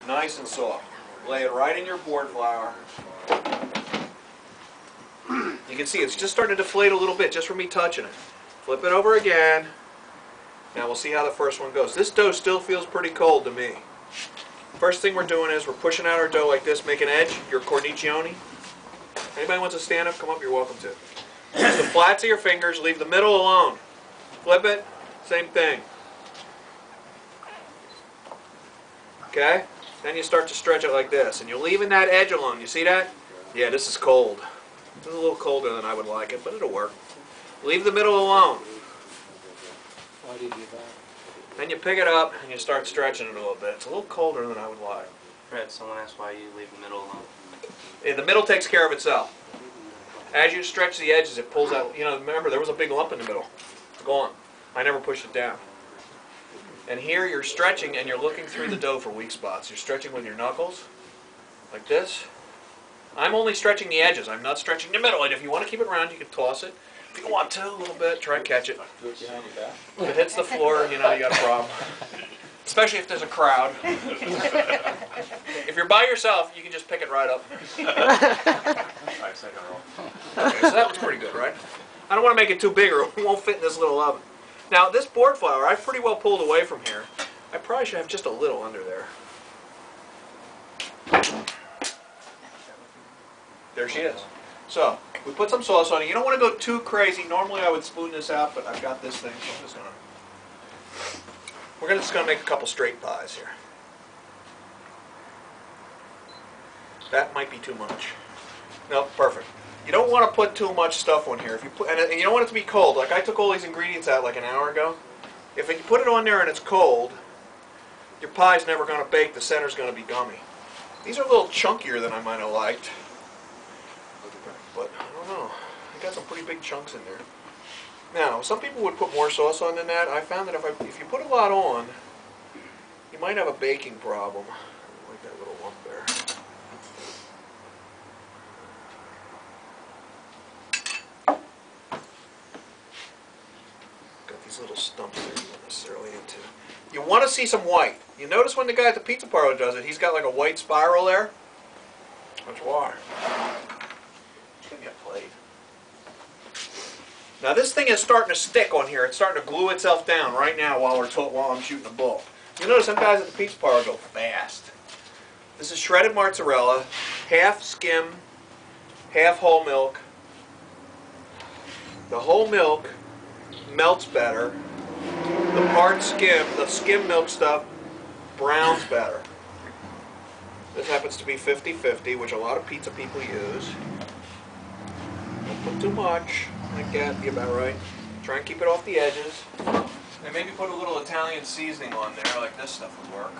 Nice and soft. Lay it right in your board flour. You can see it's just starting to deflate a little bit just from me touching it. Flip it over again. Now we'll see how the first one goes. This dough still feels pretty cold to me. First thing we're doing is we're pushing out our dough like this, make an edge, your cornicione. Anybody wants to stand up, come up, you're welcome to. Use the flats of your fingers, leave the middle alone. Flip it, same thing. Okay? Then you start to stretch it like this, and you're leaving that edge alone. You see that? Yeah, this is cold. This is a little colder than I would like it, but it'll work. Leave the middle alone. Why do you do that? Then you pick it up and you start stretching it a little bit. It's a little colder than I would like. Fred, someone asked why you leave the middle alone. Yeah, the middle takes care of itself. As you stretch the edges, it pulls out. You know, remember there was a big lump in the middle. It's gone. I never pushed it down. And here you're stretching and you're looking through the dough for weak spots. You're stretching with your knuckles, like this. I'm only stretching the edges. I'm not stretching the middle. And if you want to keep it round, you can toss it. If you want to, a little bit, try and catch it. Do it behind your back. If it hits the floor, you know you got a problem. Especially if there's a crowd. If you're by yourself, you can just pick it right up. Alright, second roll. Okay, so that was pretty good, right? I don't want to make it too big or it won't fit in this little oven. Now, this board flour, I've pretty well pulled away from here. I probably should have just a little under there. There she is. So, we put some sauce on it. You don't want to go too crazy. Normally I would spoon this out, but I've got this thing, so I'm just going to... We're just going to make a couple straight pies here. That might be too much. No, perfect. You don't want to put too much stuff on here. If you put, and you don't want it to be cold. Like I took all these ingredients out like an hour ago. If you put it on there and it's cold, your pie's never going to bake. The center's going to be gummy. These are a little chunkier than I might have liked. But I don't know. I got some pretty big chunks in there. Now, some people would put more sauce on than that. I found that if you put a lot on, you might have a baking problem. Like that little lump there. Got these little stumps there you're not necessarily into. You want to see some white. You notice when the guy at the pizza parlor does it, he's got like a white spiral there? That's why. Give me a plate. Now this thing is starting to stick on here. It's starting to glue itself down right now while I'm shooting a bull. You notice some guys at the pizza parlor go fast. This is shredded mozzarella, half skim, half whole milk. The whole milk melts better. The skim milk stuff browns better. This happens to be 50-50, which a lot of pizza people use. Don't put too much. Like that, be about right. Try and keep it off the edges. And maybe put a little Italian seasoning on there, like this stuff would work.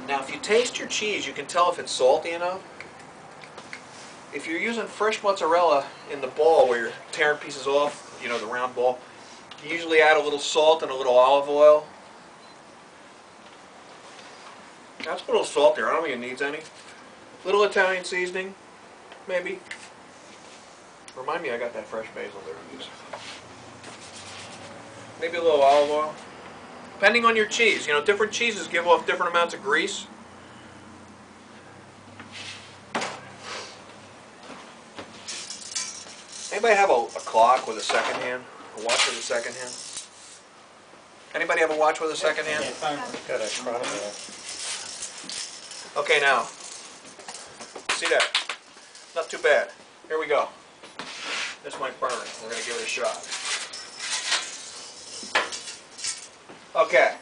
Now, if you taste your cheese, you can tell if it's salty enough. If you're using fresh mozzarella in the ball where you're tearing pieces off, you know, the round ball, you usually add a little salt and a little olive oil. That's a little salt there. I don't think it needs any. Little Italian seasoning, maybe. Remind me I got that fresh basil there. Maybe a little olive oil. Depending on your cheese. You know, different cheeses give off different amounts of grease. Anybody have a clock with a second hand? A watch with a second hand? Anybody have a watch with a second hand? Got a chronometer. Okay, now. See that? Not too bad. Here we go. This might burn. We're going to give it a shot. Okay.